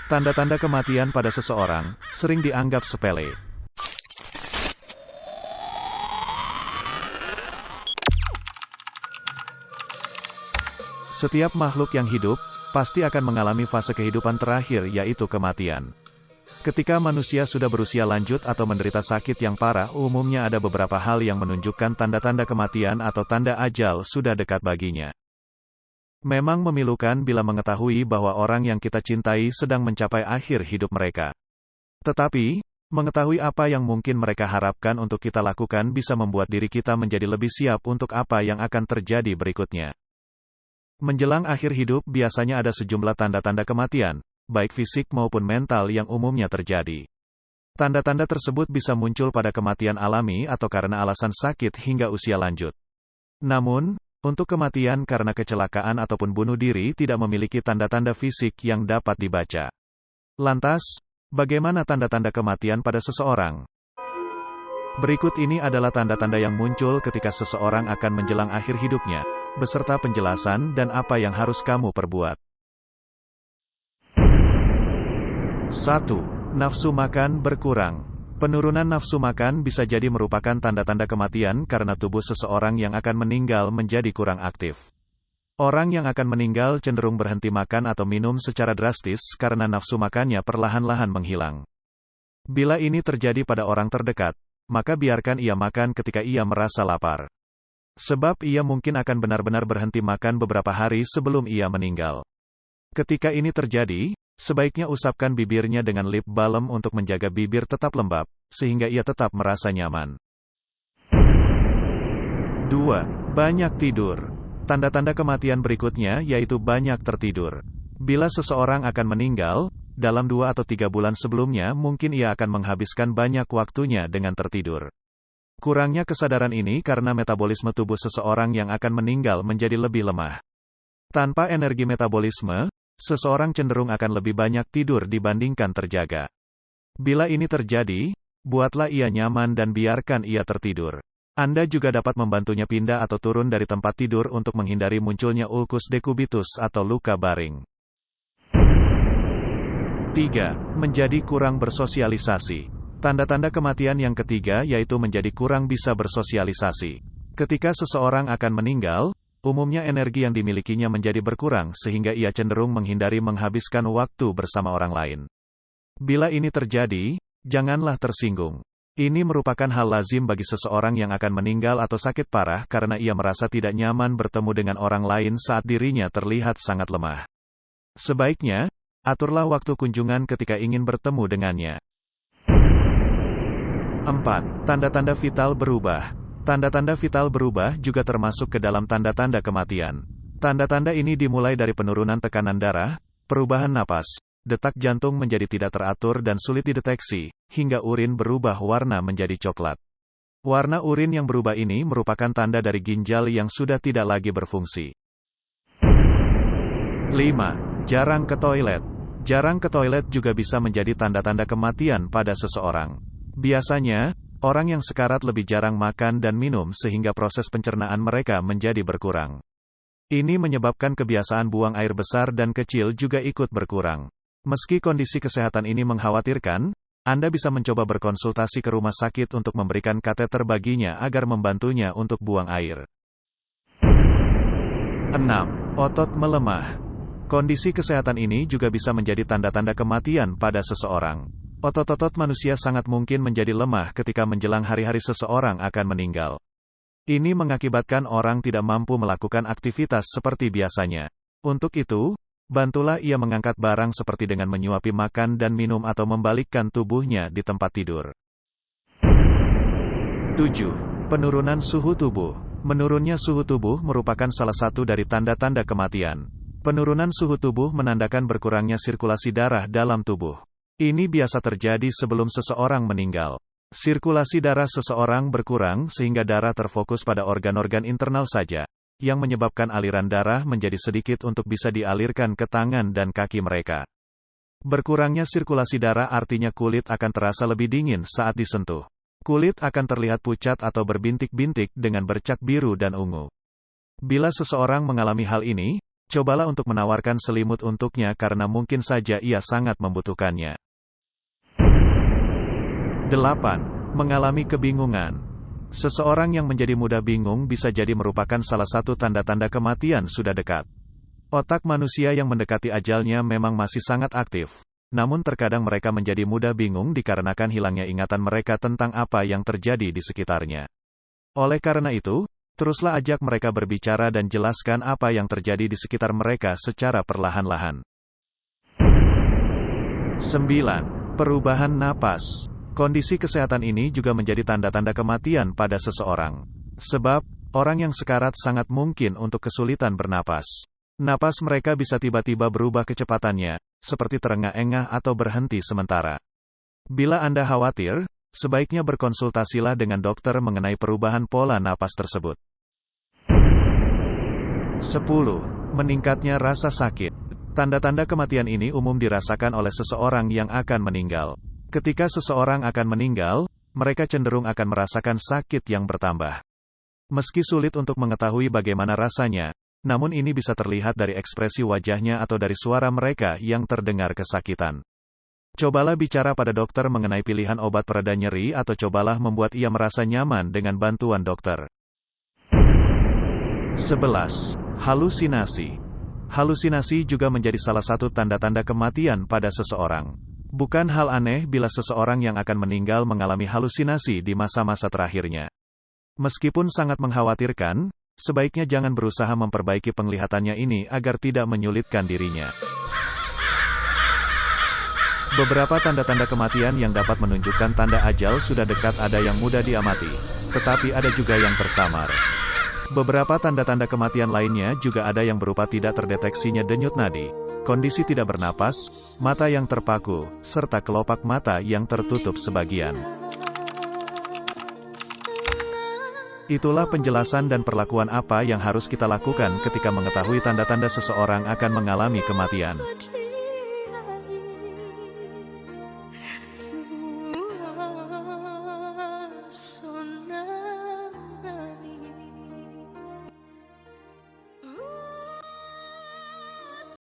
Tanda-tanda kematian pada seseorang sering dianggap sepele. Setiap makhluk yang hidup pasti akan mengalami fase kehidupan terakhir, yaitu kematian. Ketika manusia sudah berusia lanjut atau menderita sakit yang parah, umumnya ada beberapa hal yang menunjukkan tanda-tanda kematian atau tanda ajal sudah dekat baginya. Memang memilukan bila mengetahui bahwa orang yang kita cintai sedang mencapai akhir hidup mereka. Tetapi, mengetahui apa yang mungkin mereka harapkan untuk kita lakukan bisa membuat diri kita menjadi lebih siap untuk apa yang akan terjadi berikutnya. Menjelang akhir hidup biasanya ada sejumlah tanda-tanda kematian, baik fisik maupun mental yang umumnya terjadi. Tanda-tanda tersebut bisa muncul pada kematian alami atau karena alasan sakit hingga usia lanjut. Namun, untuk kematian karena kecelakaan ataupun bunuh diri tidak memiliki tanda-tanda fisik yang dapat dibaca. Lantas, bagaimana tanda-tanda kematian pada seseorang? Berikut ini adalah tanda-tanda yang muncul ketika seseorang akan menjelang akhir hidupnya, beserta penjelasan dan apa yang harus kamu perbuat. 1. Nafsu makan berkurang. Penurunan nafsu makan bisa jadi merupakan tanda-tanda kematian karena tubuh seseorang yang akan meninggal menjadi kurang aktif. Orang yang akan meninggal cenderung berhenti makan atau minum secara drastis karena nafsu makannya perlahan-lahan menghilang. Bila ini terjadi pada orang terdekat, maka biarkan ia makan ketika ia merasa lapar. Sebab ia mungkin akan benar-benar berhenti makan beberapa hari sebelum ia meninggal. Ketika ini terjadi, sebaiknya usapkan bibirnya dengan lip balm untuk menjaga bibir tetap lembab, sehingga ia tetap merasa nyaman. 2. Banyak tidur. Tanda-tanda kematian berikutnya yaitu banyak tertidur. Bila seseorang akan meninggal, dalam 2 atau 3 bulan sebelumnya mungkin ia akan menghabiskan banyak waktunya dengan tertidur. Kurangnya kesadaran ini karena metabolisme tubuh seseorang yang akan meninggal menjadi lebih lemah. Tanpa energi metabolisme, seseorang cenderung akan lebih banyak tidur dibandingkan terjaga. Bila ini terjadi, buatlah ia nyaman dan biarkan ia tertidur. Anda juga dapat membantunya pindah atau turun dari tempat tidur untuk menghindari munculnya ulcus decubitus atau luka baring. 3. Menjadi kurang bersosialisasi. Tanda-tanda kematian yang ketiga yaitu menjadi kurang bisa bersosialisasi. Ketika seseorang akan meninggal, umumnya energi yang dimilikinya menjadi berkurang sehingga ia cenderung menghindari menghabiskan waktu bersama orang lain. Bila ini terjadi, janganlah tersinggung. Ini merupakan hal lazim bagi seseorang yang akan meninggal atau sakit parah karena ia merasa tidak nyaman bertemu dengan orang lain saat dirinya terlihat sangat lemah. Sebaiknya, aturlah waktu kunjungan ketika ingin bertemu dengannya. 4. Tanda-tanda vital berubah. Tanda-tanda vital berubah juga termasuk ke dalam tanda-tanda kematian. Tanda-tanda ini dimulai dari penurunan tekanan darah, perubahan napas, detak jantung menjadi tidak teratur dan sulit dideteksi, hingga urin berubah warna menjadi coklat. Warna urin yang berubah ini merupakan tanda dari ginjal yang sudah tidak lagi berfungsi. 5. Jarang ke toilet. Jarang ke toilet juga bisa menjadi tanda-tanda kematian pada seseorang. Biasanya, orang yang sekarat lebih jarang makan dan minum sehingga proses pencernaan mereka menjadi berkurang. Ini menyebabkan kebiasaan buang air besar dan kecil juga ikut berkurang. Meski kondisi kesehatan ini mengkhawatirkan, Anda bisa mencoba berkonsultasi ke rumah sakit untuk memberikan kateter baginya agar membantunya untuk buang air. 6. Otot melemah. Kondisi kesehatan ini juga bisa menjadi tanda-tanda kematian pada seseorang. Otot-otot manusia sangat mungkin menjadi lemah ketika menjelang hari-hari seseorang akan meninggal. Ini mengakibatkan orang tidak mampu melakukan aktivitas seperti biasanya. Untuk itu, bantulah ia mengangkat barang seperti dengan menyuapi makan dan minum atau membalikkan tubuhnya di tempat tidur. 7. Penurunan suhu tubuh. Menurunnya suhu tubuh merupakan salah satu dari tanda-tanda kematian. Penurunan suhu tubuh menandakan berkurangnya sirkulasi darah dalam tubuh. Ini biasa terjadi sebelum seseorang meninggal. Sirkulasi darah seseorang berkurang sehingga darah terfokus pada organ-organ internal saja, yang menyebabkan aliran darah menjadi sedikit untuk bisa dialirkan ke tangan dan kaki mereka. Berkurangnya sirkulasi darah artinya kulit akan terasa lebih dingin saat disentuh. Kulit akan terlihat pucat atau berbintik-bintik dengan bercak biru dan ungu. Bila seseorang mengalami hal ini, Cobalah untuk menawarkan selimut untuknya karena mungkin saja ia sangat membutuhkannya. 8. Mengalami kebingungan. Seseorang yang menjadi mudah bingung bisa jadi merupakan salah satu tanda-tanda kematian sudah dekat. Otak manusia yang mendekati ajalnya memang masih sangat aktif. Namun terkadang mereka menjadi mudah bingung dikarenakan hilangnya ingatan mereka tentang apa yang terjadi di sekitarnya. Oleh karena itu, teruslah ajak mereka berbicara dan jelaskan apa yang terjadi di sekitar mereka secara perlahan-lahan. 9. Perubahan napas. Kondisi kesehatan ini juga menjadi tanda-tanda kematian pada seseorang. Sebab, orang yang sekarat sangat mungkin untuk kesulitan bernapas. Napas mereka bisa tiba-tiba berubah kecepatannya, seperti terengah-engah atau berhenti sementara. Bila Anda khawatir, sebaiknya berkonsultasilah dengan dokter mengenai perubahan pola napas tersebut. 10. Meningkatnya rasa sakit. Tanda-tanda kematian ini umum dirasakan oleh seseorang yang akan meninggal. Ketika seseorang akan meninggal, mereka cenderung akan merasakan sakit yang bertambah. Meski sulit untuk mengetahui bagaimana rasanya, namun ini bisa terlihat dari ekspresi wajahnya atau dari suara mereka yang terdengar kesakitan. Cobalah bicara pada dokter mengenai pilihan obat pereda nyeri atau cobalah membuat ia merasa nyaman dengan bantuan dokter. 11. Halusinasi. Halusinasi juga menjadi salah satu tanda-tanda kematian pada seseorang. Bukan hal aneh bila seseorang yang akan meninggal mengalami halusinasi di masa-masa terakhirnya. Meskipun sangat mengkhawatirkan, sebaiknya jangan berusaha memperbaiki penglihatannya ini agar tidak menyulitkan dirinya. Beberapa tanda-tanda kematian yang dapat menunjukkan tanda ajal sudah dekat ada yang mudah diamati, tetapi ada juga yang tersamar. Beberapa tanda-tanda kematian lainnya juga ada yang berupa tidak terdeteksinya denyut nadi, kondisi tidak bernapas, mata yang terpaku, serta kelopak mata yang tertutup sebagian. Itulah penjelasan dan perlakuan apa yang harus kita lakukan ketika mengetahui tanda-tanda seseorang akan mengalami kematian.